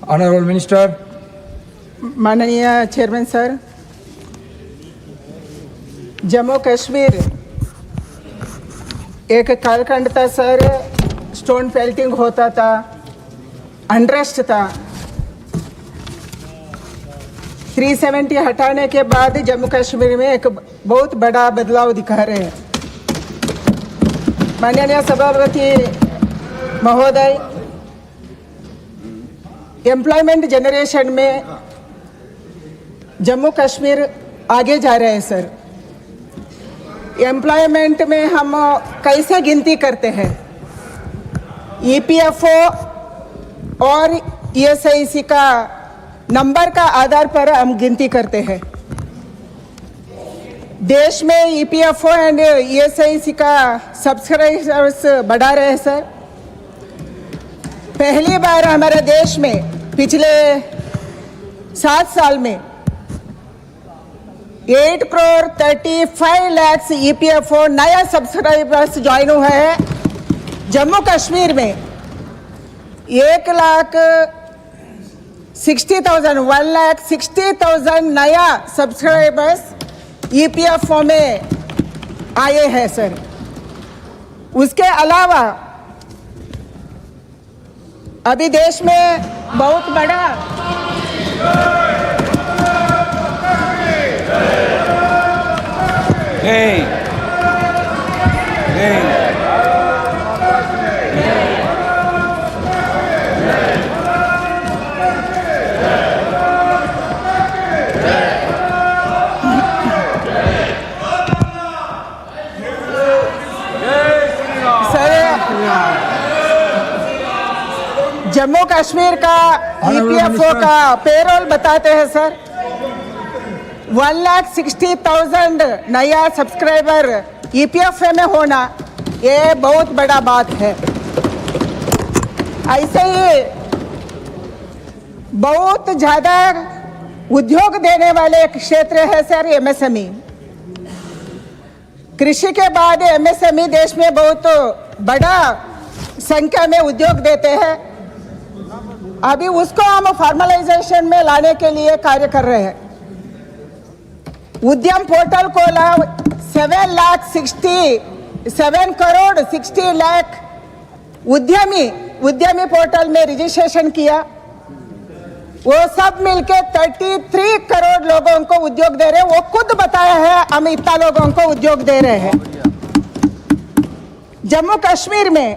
Honorable Minister. माननीय chairman sir, Jammu Kashmir एक कालखंड था सर, स्टोन पेल्टिंग होता था, अनरेस्ट था। 370 हटाने के बाद जम्मू कश्मीर में एक बहुत बड़ा बदलाव दिखा रहे हैं। माननीय सभापति महोदय, एम्प्लॉयमेंट जनरेशन में जम्मू कश्मीर आगे जा रहे हैं सर। एम्प्लॉयमेंट में हम कैसे गिनती करते हैं? ईपीएफओ और ईएसआईसी का नंबर का आधार पर हम गिनती करते हैं। देश में ईपीएफओ एंड ईएसआईसी का सब्सक्राइबर्स बढ़ा रहे हैं सर। पहली बार हमारे देश में पिछले 7 साल में 8,35,00,000 ईपीएफओ नया सब्सक्राइबर्स ज्वाइन हुआ है। जम्मू कश्मीर में 1,60,000 नया सब्सक्राइबर्स ईपीएफओ में आए हैं सर। उसके अलावा अभी देश में बहुत बड़ा जम्मू कश्मीर का ईपीएफओ का पेरोल बताते हैं सर। 1,60,000 नया सब्सक्राइबर ईपीएफओ में होना, ये बहुत बड़ा बात है। ऐसे ही बहुत ज़्यादा उद्योग देने वाले एक क्षेत्र है सर एमएसएमई। कृषि के बाद एमएसएमई देश में बहुत बड़ा संख्या में उद्योग देते हैं। अभी उसको हम फॉर्मलाइजेशन में लाने के लिए कार्य कर रहे हैं। उद्यम पोर्टल खोला, 7 करोड़ 60 लाख उद्यमी पोर्टल में रजिस्ट्रेशन किया। वो सब मिलके 33 करोड़ लोगों को उद्योग दे रहे हैं। वो खुद बताया है हम इतना लोगों को उद्योग दे रहे हैं। जम्मू कश्मीर में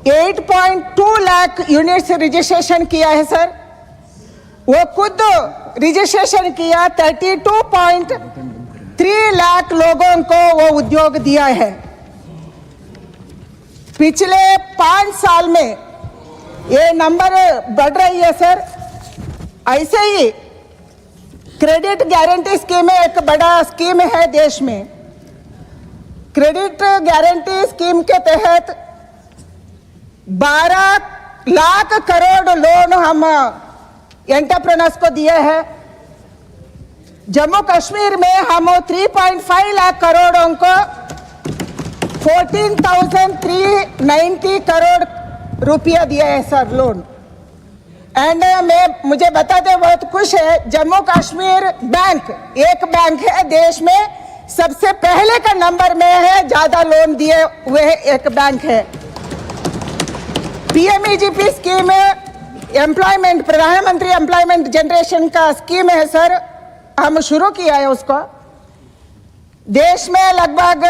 8.2 लाख यूनिट्स रजिस्ट्रेशन किया है सर। वो खुद रजिस्ट्रेशन किया, 32.3 लाख लोगों को वो उद्योग दिया है। पिछले 5 साल में ये नंबर बढ़ रही है सर। ऐसे ही क्रेडिट गारंटी स्कीम एक बड़ा स्कीम है देश में। क्रेडिट गारंटी स्कीम के तहत 12 लाख करोड़ लोन हम एंटरप्रेन्योर्स को दिए हैं। जम्मू कश्मीर में हम 3.5 लाख करोड़ों को 14,390 करोड़ रुपया दिए हैं सर लोन। एंड मुझे बताते बहुत खुश है, जम्मू कश्मीर बैंक एक बैंक है देश में सबसे पहले का नंबर में है, ज्यादा लोन दिए हुए एक बैंक है। पीएमईजीपी स्कीम एम्प्लॉयमेंट, प्रधानमंत्री एम्प्लॉयमेंट जनरेशन का स्कीम है सर, हम शुरू किया है उसको। देश में लगभग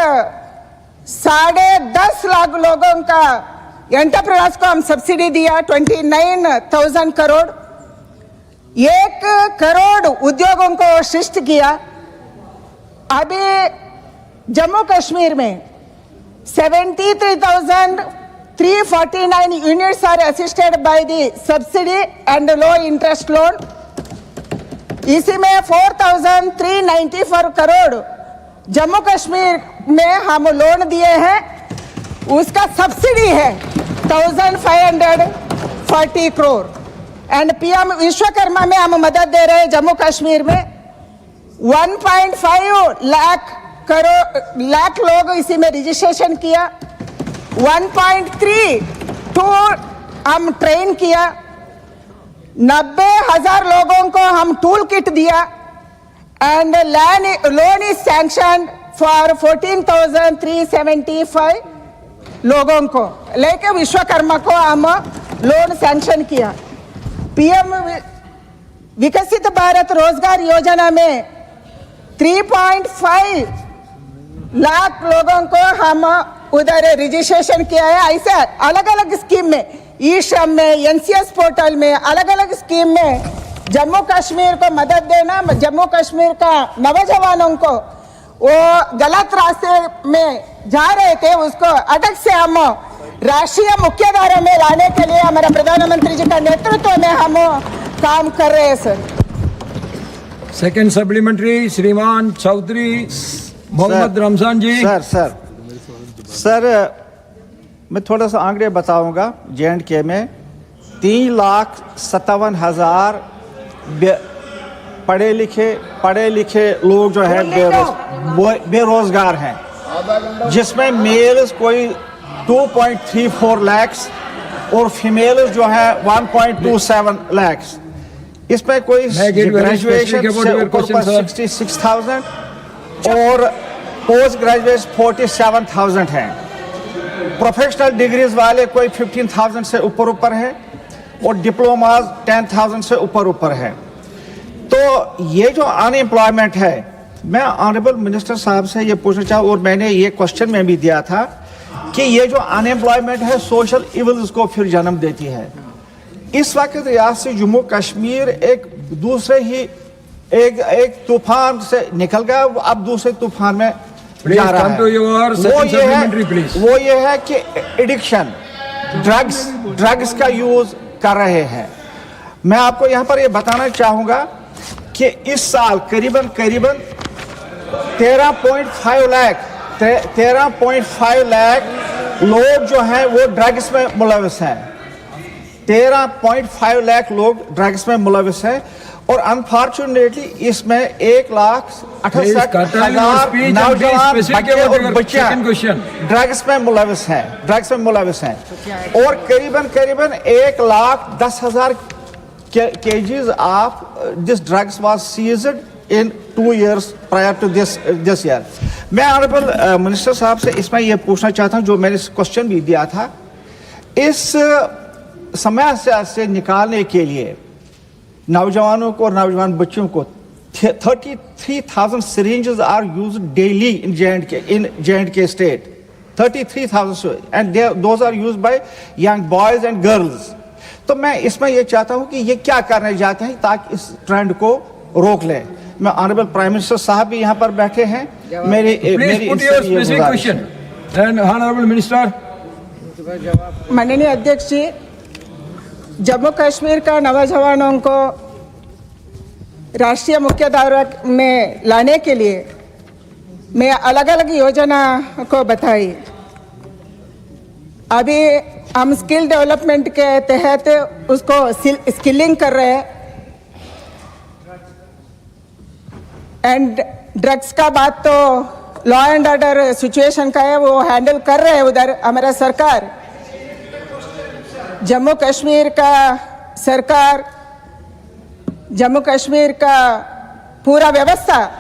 10.5 लाख लोगों का एंटरप्रेन्योर्स को हम सब्सिडी दिया, 29,000 करोड़। 1 करोड़ उद्योगों को सृष्टि किया। अभी जम्मू कश्मीर में 73,349 units are assisted by the subsidy and low interest loan. इसी में 4,394 करोड़ जम्मू कश्मीर में हम लोन दिए हैं, उसका सब्सिडी है 1,540 करोड़। एंड पीएम विश्वकर्मा में हम मदद दे रहे हैं जम्मू कश्मीर में। 1.5 लाख लोग इसी में रजिस्ट्रेशन किया। 1.32 हम ट्रेन किया। 90,000 लोगों को हम टूल किट दिया and loan is sanction for 14,375 लोगों को लेके विश्वकर्मा को हम लोन सैंक्शन किया। पीएम विकसित भारत रोजगार योजना में 3.5 लाख लोगों को हम उधर रजिस्ट्रेशन किया है। ऐसे अलग अलग स्कीम में, ई श्रम में, एनसीएस पोर्टल में, अलग अलग स्कीम में जम्मू कश्मीर को मदद देना, जम्मू कश्मीर का नौजवानों को वो गलत रास्ते में जा रहे थे उसको अटक से हम राष्ट्रीय मुख्यधारा में लाने के लिए हमारे प्रधानमंत्री जी का नेतृत्व में हम काम कर रहे हैं सर। सेकंड सप्लीमेंट्री श्रीमान चौधरी मोहम्मद रमजान जी। सर मैं थोड़ा सा आंकड़े बताऊंगा। J&K में 3,57,000 पढ़े लिखे लोग जो है बेरोजगार हैं, जिसमें मेल्स कोई 2.34 लाख और फीमेल्स जो है 1.27 लाख। इसमें कोई ग्रेजुएशन से ऊपर 66,000 और पोस्ट ग्रेजुएट 47,000 हैं। प्रोफेशनल डिग्रीज वाले कोई 15,000 से ऊपर है और डिप्लोमाज 10,000 से ऊपर है। तो ये जो अनएम्प्लॉयमेंट है, मैं ऑनरेबल मिनिस्टर साहब से ये पूछना चाहूँ और मैंने ये क्वेश्चन में भी दिया था कि ये जो अनएम्प्लॉयमेंट है सोशल इविल्स को फिर जन्म देती है। इस वक्त रियासत जम्मू कश्मीर एक दूसरे ही एक तूफान से निकल गया, अब दूसरे तूफान में जा रहा है। वो ये है कि एडिक्शन, ड्रग्स का यूज कर रहे हैं। मैं आपको यहाँ पर ये बताना चाहूंगा कि इस साल करीबन 13.5 लाख लोग जो हैं वो ड्रग्स में मुलविस हैं। 13.5 लाख लोग ड्रग्स में मुलविस हैं और अनफॉर्चुनेटली इसमें 1,68,000 नौजवान बच्चे और बच्चियां ड्रग्स में मुलविस हैं और करीबन 1,10,000 kgs of this drugs was seized in 2 years prior to this year। मैं ऑनरेबल मिनिस्टर साहब से इसमें यह पूछना चाहता हूं, जो मैंने क्वेश्चन भी दिया था, इस समस्या से निकालने के लिए नौजवानों को और नौजवान बच्चों को 33,000 syringes are used daily in J&K state। 33,000 and those are used by young boys and girls। तो मैं इसमें यह चाहता हूं कि ये क्या करने जाते हैं ताकि इस ट्रेंड को रोक लें। मैं ऑनरेबल प्राइम मिनिस्टर साहब भी यहाँ पर बैठे हैं। माननीय अध्यक्ष जी, जम्मू कश्मीर का नौजवानों को राष्ट्रीय मुख्यधारा में लाने के लिए मैं अलग अलग योजना को बताई। अभी हम स्किल डेवलपमेंट के तहत उसको स्किलिंग कर रहे हैं एंड ड्रग्स का बात तो लॉ एंड ऑर्डर सिचुएशन का है, वो हैंडल कर रहे हैं उधर हमारा सरकार। जम्मू कश्मीर का सरकार, जम्मू कश्मीर का पूरा व्यवस्था,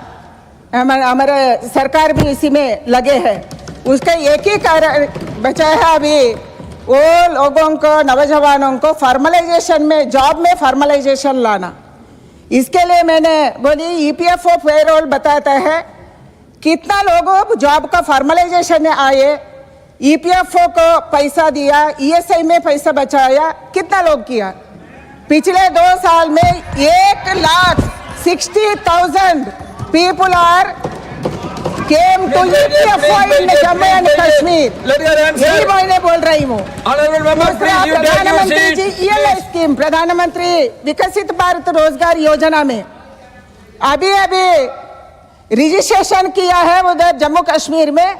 हमारा सरकार भी इसी में लगे हैं। उसका एक ही कारण बचा है अभी, वो लोगों को, नौजवानों को फॉर्मलाइजेशन में, जॉब में फॉर्मलाइजेशन लाना। इसके लिए मैंने बोली EPFO पेरोल बताता है कितना लोगों जॉब का फॉर्मलाइजेशन में आए, EPFO को पैसा दिया, ESI में पैसा बचाया, कितना लोग किया। पिछले 2 साल में 1,60,000 people are came to EPFO in Jammu and Kashmir। यही मैंने बोल रही हूँ। प्रधानमंत्री जी ELI स्कीम, प्रधानमंत्री विकसित भारत रोजगार योजना में अभी रजिस्ट्रेशन किया है उधर जम्मू कश्मीर में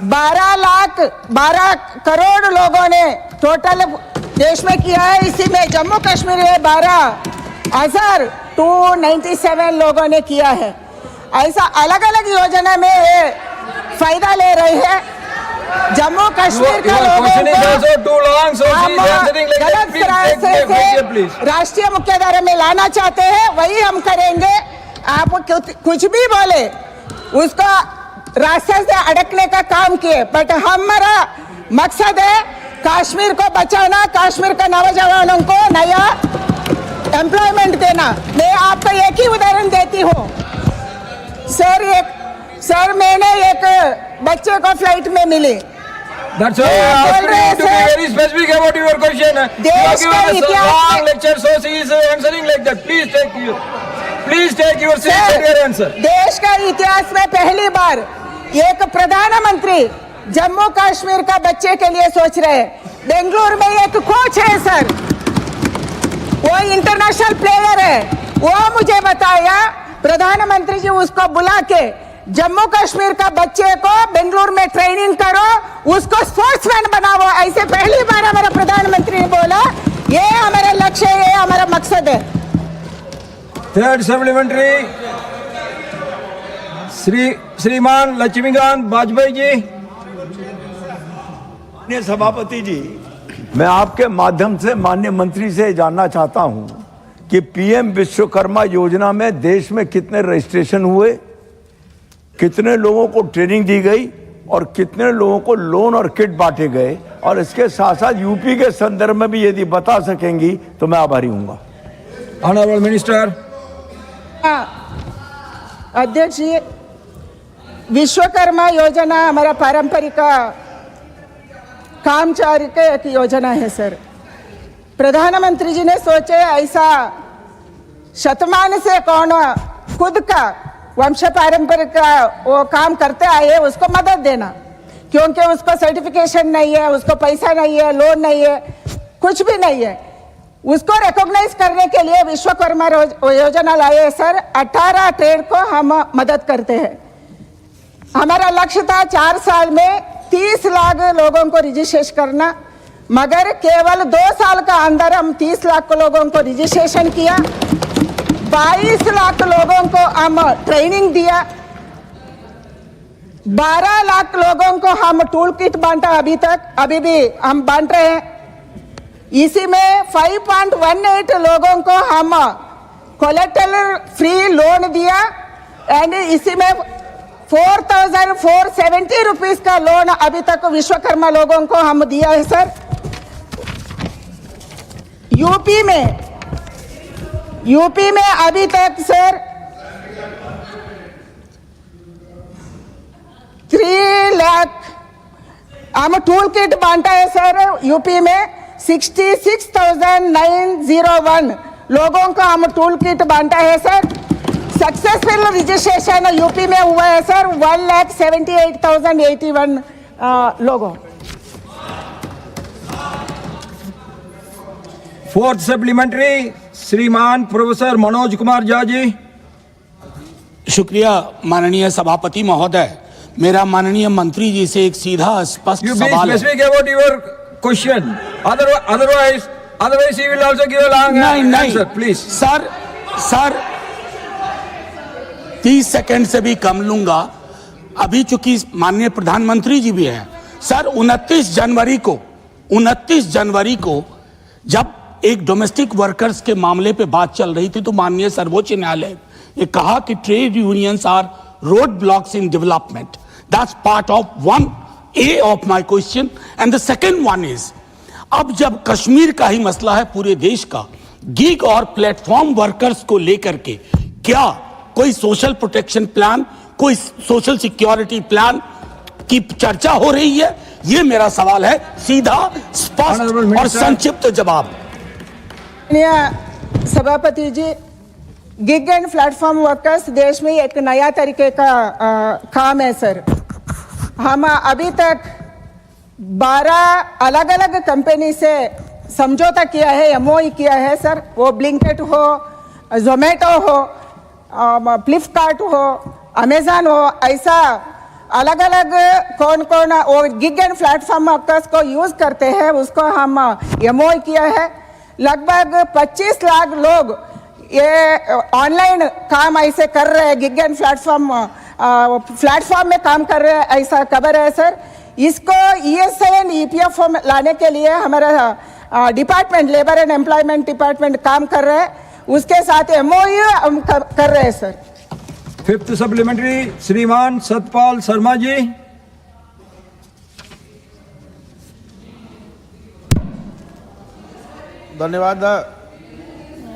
12 करोड़ लोगों ने टोटल देश में किया है। इसी में जम्मू कश्मीर में 12,297 लोगों ने किया है। ऐसा अलग अलग योजना में फायदा ले रहे हैं जम्मू कश्मीर का Your लोगों question is को also too long, so she is हम answering like that. गलत Please तरह take the please. से राष्ट्रीय मुख्यधारा में लाना चाहते हैं, वही हम करेंगे। आप कुछ भी बोले, उसको रास्ते से अड़कने का काम किए, बट हमारा मकसद है कश्मीर को बचाना, कश्मीर का नौजवानों को नया एम्प्लॉयमेंट देना। मैं आपको एक ही उदाहरण देती हूँ सर, मैंने एक बच्चे को फ्लाइट में मिली। That's why I asked you to be very specific about your question. You have given a long lecture, so she is answering like that. Please take your seat and your answer. देश का इतिहास में पहली बार एक प्रधानमंत्री जम्मू कश्मीर का बच्चे के लिए सोच रहे हैं। बेंगलुरु में एक कोच है सर, वो इंटरनेशनल प्लेयर है, वो मुझे बताया प्रधानमंत्री जी उसको बुला के जम्मू कश्मीर का बच्चे को बेंगलुरु में ट्रेनिंग करो, उसको स्पोर्ट्समैन बनाओ। ऐसे पहली बार हमारा प्रधानमंत्री ने बोला, ये हमारा लक्ष्य है, ये हमारा मकसद है। Third supplementary, श्रीमान लक्ष्मीकांत वाजपेयी जी। माननीय सभापति जी, मैं आपके माध्यम से माननीय मंत्री से जानना चाहता हूं कि पीएम विश्वकर्मा योजना में देश में कितने रजिस्ट्रेशन हुए, कितने लोगों को ट्रेनिंग दी गई और कितने लोगों को लोन और किट बांटे गए, और इसके साथ साथ यूपी के संदर्भ में भी यदि बता सकेंगी तो मैं आभारी हूंगा। Honourable minister. अध्यक्ष जी, विश्वकर्मा योजना हमारा पारंपरिक कामचारी की एक योजना है सर। प्रधानमंत्री जी ने सोचे ऐसा शतमान से कौन खुद का वंश पारंपरिक वो काम करते आए, उसको मदद देना, क्योंकि उसको सर्टिफिकेशन नहीं है, उसको पैसा नहीं है, लोन नहीं है, कुछ भी नहीं है। उसको रिकॉग्नाइज करने के लिए विश्वकर्मा योजना लाए सर। 18 ट्रेड को हम मदद करते हैं। हमारा लक्ष्य था 4 साल में 30 लाख लोगों को रजिस्ट्रेशन करना, मगर केवल 2 साल का अंदर हम 30 लाख लोगों को रजिस्ट्रेशन किया, 22 लाख लोगों को हम ट्रेनिंग दिया, 12 लाख लोगों को हम टूल किट बांटा, अभी भी हम बांट रहे हैं। इसी में 5.18 लोगों को हम कोलेटरल फ्री लोन दिया, एंड इसी में 4,470 रुपीज का लोन अभी तक विश्वकर्मा लोगों को हम दिया है सर। यूपी में अभी तक सर 3 लाख हम टूल किट बांटा है सर। यूपी में 66,901 लोगों को हम टूल किट बांटा है सर। सक्सेसफुल रजिस्ट्रेशन यूपी में हुआ है सर 1,78,081 लोगों। फोर्थ सप्लीमेंट्री, श्रीमान प्रोफेसर मनोज कुमार झा जी। शुक्रिया माननीय सभापति महोदय। मेरा माननीय मंत्री जी से एक सीधा स्पष्ट सवाल है। about your question. Otherwise he will also give a long answer. Please. Sir 30 second से भी कम लूंगा। अभी चूंकि माननीय प्रधानमंत्री जी भी हैं सर, 29 जनवरी को जब एक डोमेस्टिक वर्कर्स के मामले पे बात चल रही थी, तो माननीय सर्वोच्च न्यायालय ने कहा कि trade unions are road blocks in development. That's part of 1A of my question. And the second one is, अब जब कश्मीर का ही मसला है पूरे देश का, गिग और प्लेटफॉर्म वर्कर्स को लेकर के क्या कोई सोशल प्रोटेक्शन प्लान, कोई सोशल सिक्योरिटी प्लान की चर्चा हो रही है? ये मेरा सवाल है, सीधा स्पष्ट और संक्षिप्त जवाब। सभापति जी, गिग एंड प्लेटफॉर्म वर्कर्स देश में एक नया तरीके का काम है सर। हम अभी तक 12 अलग अलग कंपनी से समझौता किया है, MOU किया है सर। वो ब्लिंकिट हो, जोमेटो हो, फ्लिपकार्ट हो, अमेजन हो, ऐसा अलग अलग कौन वो गिग एंड प्लेटफॉर्म वर्कर्स को यूज करते हैं, उसको हम MOU किया है। लगभग 25 लाख लोग ये ऑनलाइन काम ऐसे कर रहे हैं, गिग एंड प्लेटफॉर्म में काम कर रहे हैं, ऐसा खबर है सर। इसको ESI एंड EPF लाने के लिए हमारा department, labour and employment department काम कर रहा है, उसके साथ MOU हम कर रहे हैं सर। फिफ्थ सप्लीमेंट्री श्रीमान सतपाल शर्मा जी। धन्यवाद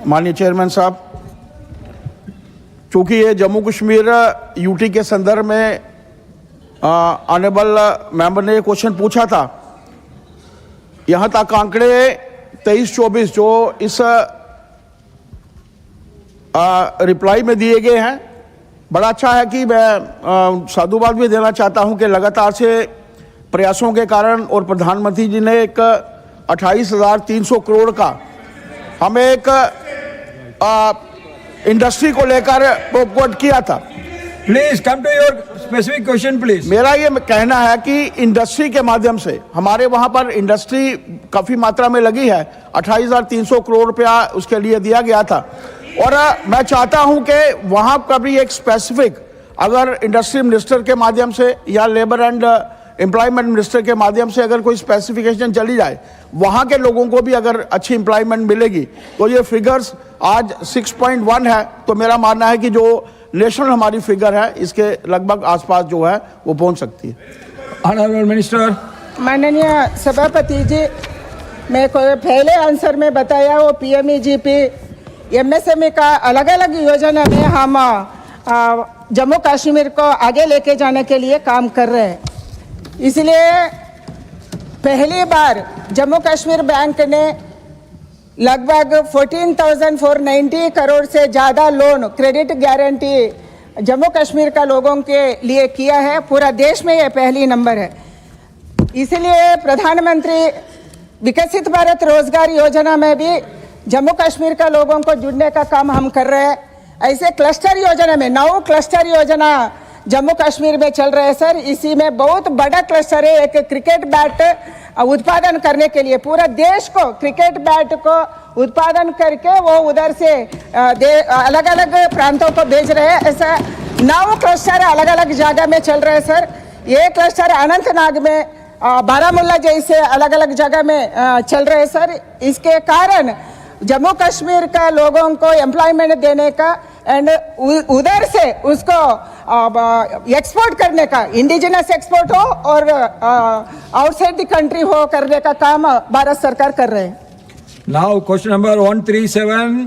माननीय चेयरमैन साहब। चूंकि ये जम्मू कश्मीर यूटी के संदर्भ में ऑनरेबल मेंबर ने क्वेश्चन पूछा था, यहाँ तक आंकड़े 23-24 जो इस रिप्लाई में दिए गए हैं, बड़ा अच्छा है कि मैं साधुवाद भी देना चाहता हूं कि लगातार से प्रयासों के कारण और प्रधानमंत्री जी ने एक 28,300 करोड़ का हमें एक इंडस्ट्री को लेकर प्रोपोज किया था। Please come to your specific question please. मेरा ये कहना है कि इंडस्ट्री के माध्यम से हमारे वहां पर इंडस्ट्री काफी मात्रा में लगी है, 28,300 करोड़ रुपया उसके लिए दिया गया था। और मैं चाहता हूं कि वहां का भी एक स्पेसिफिक, अगर इंडस्ट्री मिनिस्टर के माध्यम से या लेबर एंड एम्प्लॉयमेंट मिनिस्टर के माध्यम से अगर कोई स्पेसिफिकेशन चली जाए, वहां के लोगों को भी अगर अच्छी एम्प्लॉयमेंट मिलेगी, तो ये फिगर्स आज 6.1 है, तो मेरा मानना है कि जो नेशनल हमारी फिगर है इसके लगभग आसपास जो है वो पहुंच सकती है। Honourable minister. माननीय सभापति जी, मैं को पहले आंसर में बताया वो PMEGP MSME का अलग अलग योजना में हम जम्मू कश्मीर को आगे लेके जाने के लिए काम कर रहे हैं। इसलिए पहली बार जम्मू कश्मीर बैंक ने लगभग 14,490 करोड़ से ज़्यादा loan credit guarantee Jammu Kashmir का लोगों के लिए किया है। पूरा देश में ये पहली नंबर है। इसलिए प्रधानमंत्री विकसित भारत रोजगार योजना में भी जम्मू कश्मीर का लोगों को जुड़ने का काम हम कर रहे हैं। ऐसे क्लस्टर योजना में 9 क्लस्टर योजना जम्मू कश्मीर में चल रहे हैं सर। इसी में बहुत बड़ा क्लस्टर है, एक क्रिकेट बैट उत्पादन करने के लिए पूरा देश को क्रिकेट बैट को उत्पादन करके वो उधर से अलग अलग प्रांतों को भेज रहे हैं। ऐसा 9 क्लस्टर अलग अलग जगह में चल रहे हैं सर। ये क्लस्टर अनंतनाग में, बारामूला जैसे अलग अलग जगह में चल रहे हैं सर। इसके कारण जम्मू कश्मीर का लोगों को एम्प्लॉयमेंट देने का एंड उधर से उसको एक्सपोर्ट करने का, इंडिजिनस एक्सपोर्ट हो और आउटसाइड द कंट्री हो करने का काम भारत सरकार कर रहे हैं। Now question number 137